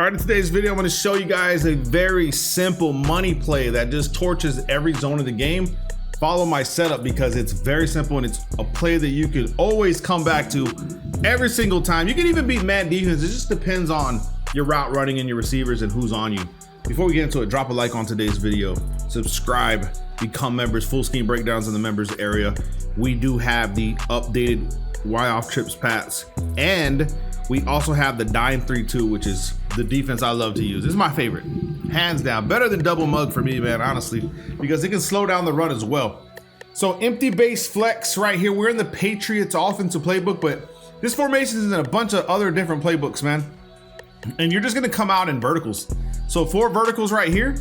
right, in today's video, I'm going to show you guys a very simple money play that just torches every zone of the game. Follow my setup because it's very simple and it's a play that you could always come back to every single time. You can even beat Madden defense. It just depends on your route running and your receivers and who's on you. Before we get into it, drop a like on today's video, subscribe, become members, full scheme breakdowns in the members area. We do have the updated Y off trips pass, and we also have the dime 3-2, which is the defense I love to use. This is my favorite, hands down. Better than double mug for me, man, honestly, because it can slow down the run as well. So empty base flex right here. We're in the Patriots offensive playbook, but this formation is in a bunch of other different playbooks, man. And you're just gonna come out in verticals. So 4 verticals right here,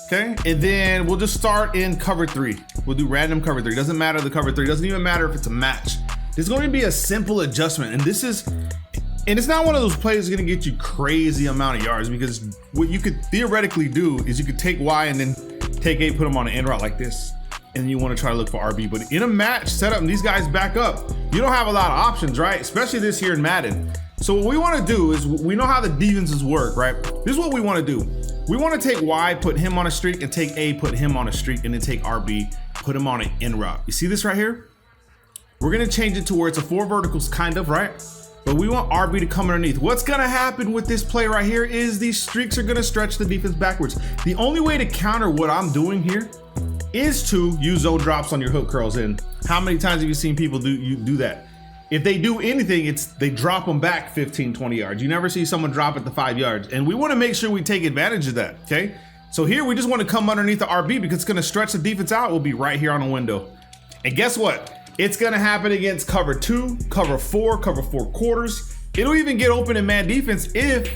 okay? And then we'll just start in cover 3. We'll do random cover 3. Doesn't matter the cover 3. Doesn't even matter if it's a match. It's going to be a simple adjustment. And it's not one of those plays that's gonna get you crazy amount of yards, because what you could theoretically do is you could take Y and then take A, put them on an end route like this. And you wanna try to look for RB. But in a match setup and these guys back up, you don't have a lot of options, right? Especially this here in Madden. So what we wanna do is, we know how the defenses work, right? This is what we wanna do. We wanna take Y, put him on a streak, and take A, put him on a streak, and then take RB, put him on an end route. You see this right here? We're gonna change it to where it's a 4 verticals kind of, right? But we want RB to come underneath. What's gonna happen with this play right here is these streaks are gonna stretch the defense backwards. The only way to counter what I'm doing here is to use zone drops on your hook curls. And how many times have you seen people do that? If they do anything, it's they drop them back 15, 20 yards. You never see someone drop at the 5 yards. And we wanna make sure we take advantage of that, okay? So here we just wanna come underneath the RB because it's gonna stretch the defense out. We'll be right here on the window. And guess what? It's gonna happen against cover 2, cover 4 quarters. It'll even get open in man defense if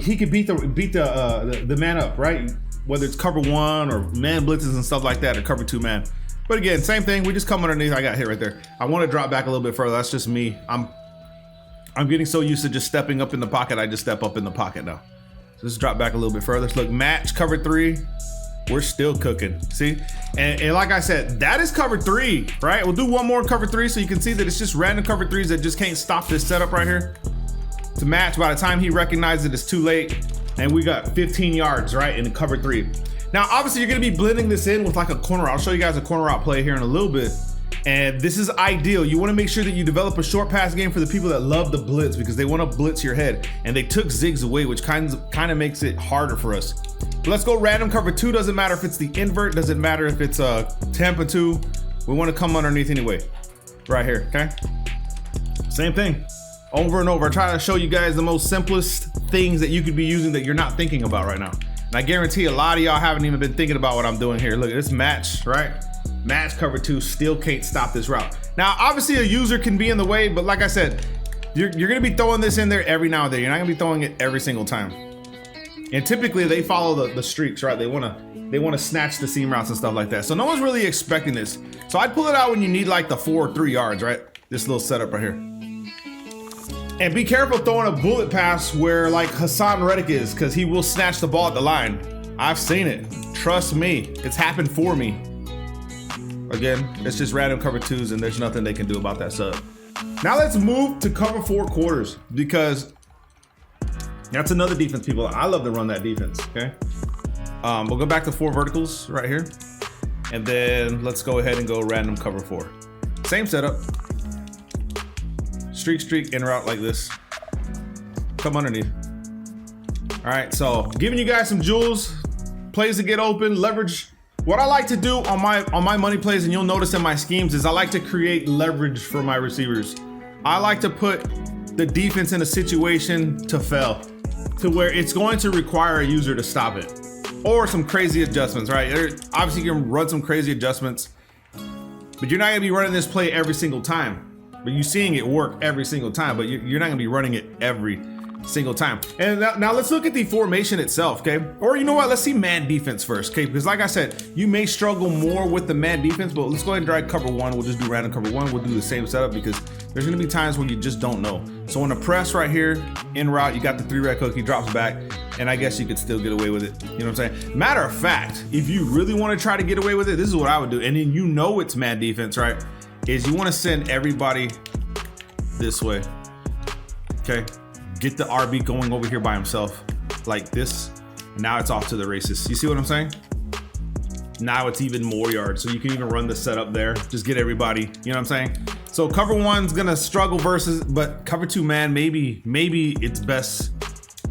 he could beat the man up, right? Whether it's cover 1 or man blitzes and stuff like that, or cover 2 man. But again, same thing. We just come underneath. I got hit right there. I want to drop back a little bit further. That's just me. I'm getting so used to just stepping up in the pocket. I just step up in the pocket now. So let's drop back a little bit further. Look, match cover 3. We're still cooking, see? And like I said, that is cover 3, right? We'll do one more cover 3 so you can see that it's just random cover 3s that just can't stop this setup right here. To match, by the time he recognizes it, it's too late. And we got 15 yards, right, in cover 3. Now, obviously you're gonna be blending this in with like a corner route. I'll show you guys a corner route play here in a little bit. And this is ideal. You wanna make sure that you develop a short pass game for the people that love the blitz, because they wanna blitz your head. And they took zigs away, which kind of makes it harder for us. But let's go random cover 2. Doesn't matter if it's the invert, doesn't matter if it's a Tampa 2. We wanna come underneath anyway, right here, okay? Same thing, over and over. I try to show you guys the most simplest things that you could be using that you're not thinking about right now. And I guarantee a lot of y'all haven't even been thinking about what I'm doing here. Look at this match, right? Match cover 2, still can't stop this route. Now, obviously a user can be in the way, but like I said, you're gonna be throwing this in there every now and then. You're not gonna be throwing it every single time. And typically they follow the streaks, right? They wanna snatch the seam routes and stuff like that. So no one's really expecting this. So I'd pull it out when you need like the 4 or 3 yards, right? This little setup right here. And be careful throwing a bullet pass where like Hassan Reddick is, because he will snatch the ball at the line. I've seen it, trust me, it's happened for me. Again, it's just random cover 2s and there's nothing they can do about that sub. Now let's move to cover 4 quarters, because that's another defense, people. I love to run that defense, okay? We'll go back to 4 verticals right here. And then let's go ahead and go random cover 4. Same setup. Streak, in route like this. Come underneath. All right, so giving you guys some jewels, plays to get open, leverage. What I like to do on my money plays, and you'll notice in my schemes, is I like to create leverage for my receivers. I like to put the defense in a situation to fail, to where it's going to require a user to stop it, or some crazy adjustments, right? Obviously you can run some crazy adjustments, but you're not gonna be running this play every single time. But you're seeing it work every single time, but you're not gonna be running it every single time. And now let's look at the formation itself, okay? Or you know what, let's see man defense first, okay? Because like I said, you may struggle more with the man defense, but let's go ahead and drag cover 1. We'll just do random cover 1. We'll do the same setup because there's gonna be times when you just don't know. So on the press right here, in route, you got the 3 red hook, he drops back, and I guess you could still get away with it. You know what I'm saying? Matter of fact, if you really wanna try to get away with it, this is what I would do. And then you know it's man defense, right? Is you wanna send everybody this way, okay? get the RB going over here by himself like this. Now it's off to the races. You see what I'm saying? Now it's even more yards. So you can even run the setup there. Just get everybody, you know what I'm saying? So cover one's gonna struggle versus, but cover two man, maybe it's best,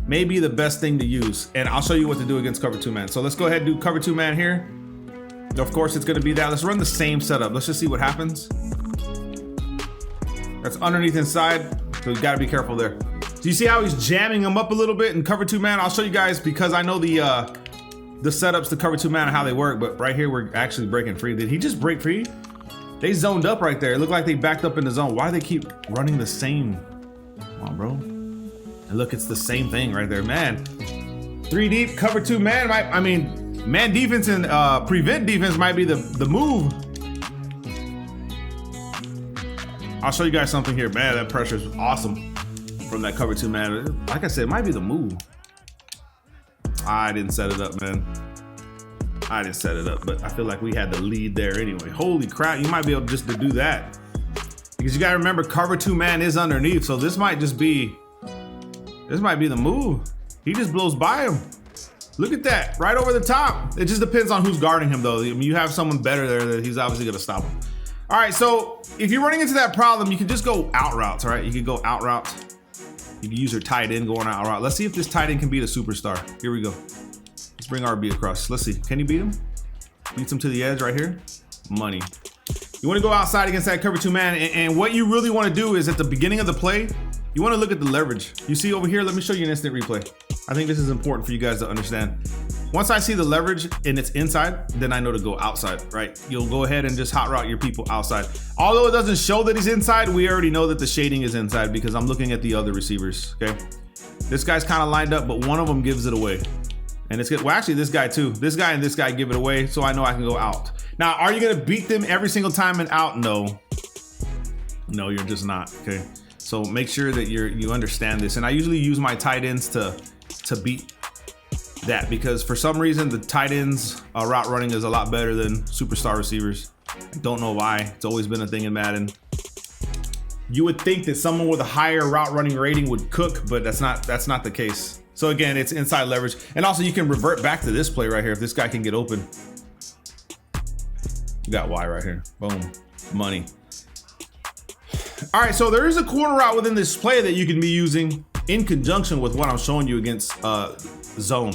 maybe the best thing to use. And I'll show you what to do against cover two man. So let's go ahead and do cover two man here. Of course it's gonna be that. Let's run the same setup. Let's just see what happens. That's underneath inside. So you gotta be careful there. So you see how he's jamming him up a little bit in cover two man? I'll show you guys because I know the setups to cover two man and how they work, but right here we're actually breaking free. Did he just break free? They zoned up right there. It looked like they backed up in the zone. Why do they keep running the same? Come on, bro. And look, it's the same thing right there, man. 3 deep, cover two man. I mean, man defense and prevent defense might be the move. I'll show you guys something here. Man, that pressure is awesome from that cover two man. Like I said, it might be the move. I didn't set it up, man. I didn't set it up, but I feel like we had the lead there anyway. Holy crap, you might be able just to do that. Because you gotta remember, cover two man is underneath, so this might be the move. He just blows by him. Look at that, right over the top. It just depends on who's guarding him though. I mean, you have someone better there that he's obviously gonna stop him. All right, so if you're running into that problem, you can just go out routes, all right? You can go out route. You can use your tight end going out route. Let's see if this tight end can beat a superstar. Here we go. Let's bring RB across. Let's see, can he beat him? Beats him to the edge right here. Money. You wanna go outside against that cover two man, and what you really wanna do is at the beginning of the play, you wanna look at the leverage. You see over here, let me show you an instant replay. I think this is important for you guys to understand. Once I see the leverage and it's inside, then I know to go outside, right? You'll go ahead and just hot route your people outside. Although it doesn't show that he's inside, we already know that the shading is inside because I'm looking at the other receivers, okay? This guy's kind of lined up, but one of them gives it away. And it's good. Well, actually this guy too. This guy and this guy give it away, so I know I can go out. Now, are you gonna beat them every single time and out? No. No, you're just not, okay? So make sure that you understand this. And I usually use my tight ends to beat that because for some reason the tight ends route running is a lot better than superstar receivers. I don't know why. It's always been a thing in Madden. You would think that someone with a higher route running rating would cook, but that's not the case. So again, it's inside leverage. And also you can revert back to this play right here if this guy can get open. You got Y right here. Boom. Money. All right, so there is a corner route within this play that you can be using in conjunction with what I'm showing you against zone.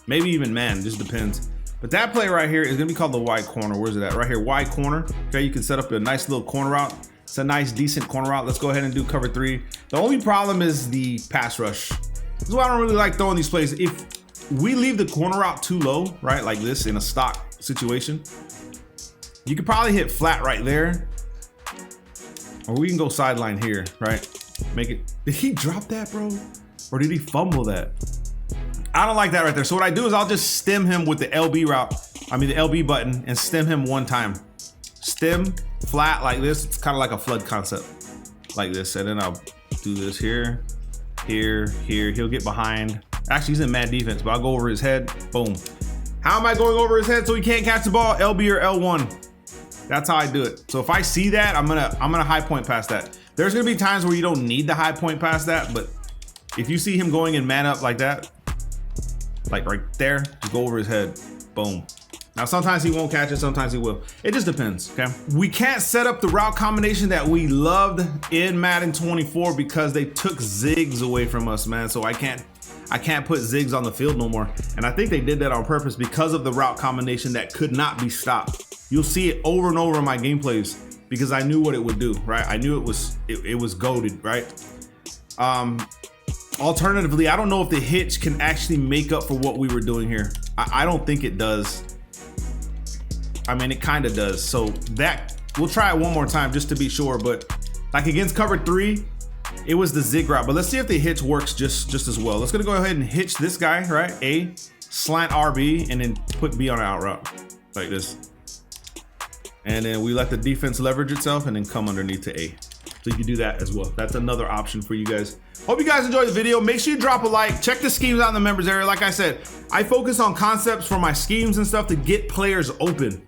Maybe even man, just depends. But that play right here is gonna be called the wide corner. Where's it at? Right here, wide corner. Okay, you can set up a nice little corner route. It's a nice, decent corner route. Let's go ahead and do cover 3. The only problem is the pass rush. This is why I don't really like throwing these plays. If we leave the corner route too low, right, like this in a stock situation, you could probably hit flat right there. Or we can go sideline here, right? Make it, did he drop that, bro? Or did he fumble that? I don't like that right there. So what I do is I'll just stem him with the LB route. I mean the LB button and stem him one time. Stem flat like this. It's kind of like a flood concept like this. And then I'll do this here, here, here. He'll get behind. Actually, he's in mad defense, but I'll go over his head. Boom. How am I going over his head so he can't catch the ball? LB or L1. That's how I do it. So if I see that, I'm gonna high point past that. There's gonna be times where you don't need the high point past that, but if you see him going in man up like that, like right there, just go over his head. Boom. Now sometimes he won't catch it, sometimes he will. It just depends, okay? We can't set up the route combination that we loved in Madden 24 because they took zigs away from us, man. So I can't put zigs on the field no more. And I think they did that on purpose because of the route combination that could not be stopped. You'll see it over and over in my gameplays because I knew what it would do, right? I knew it was goated, right? Alternatively, I don't know if the hitch can actually make up for what we were doing here. I don't think it does. I mean, it kind of does. So that, we'll try it one more time just to be sure. But like against cover 3, it was the zig route. But let's see if the hitch works just as well. Let's gonna go ahead and hitch this guy, right? A, slant RB, and then put B on an out route like this. And then we let the defense leverage itself and then come underneath to A. So you can do that as well. That's another option for you guys. Hope you guys enjoyed the video. Make sure you drop a like. Check the schemes out in the members area. Like I said, I focus on concepts for my schemes and stuff to get players open.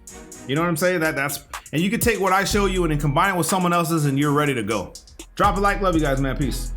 You know what I'm saying? And you can take what I show you and then combine it with someone else's and you're ready to go. Drop a like. Love you guys, man. Peace.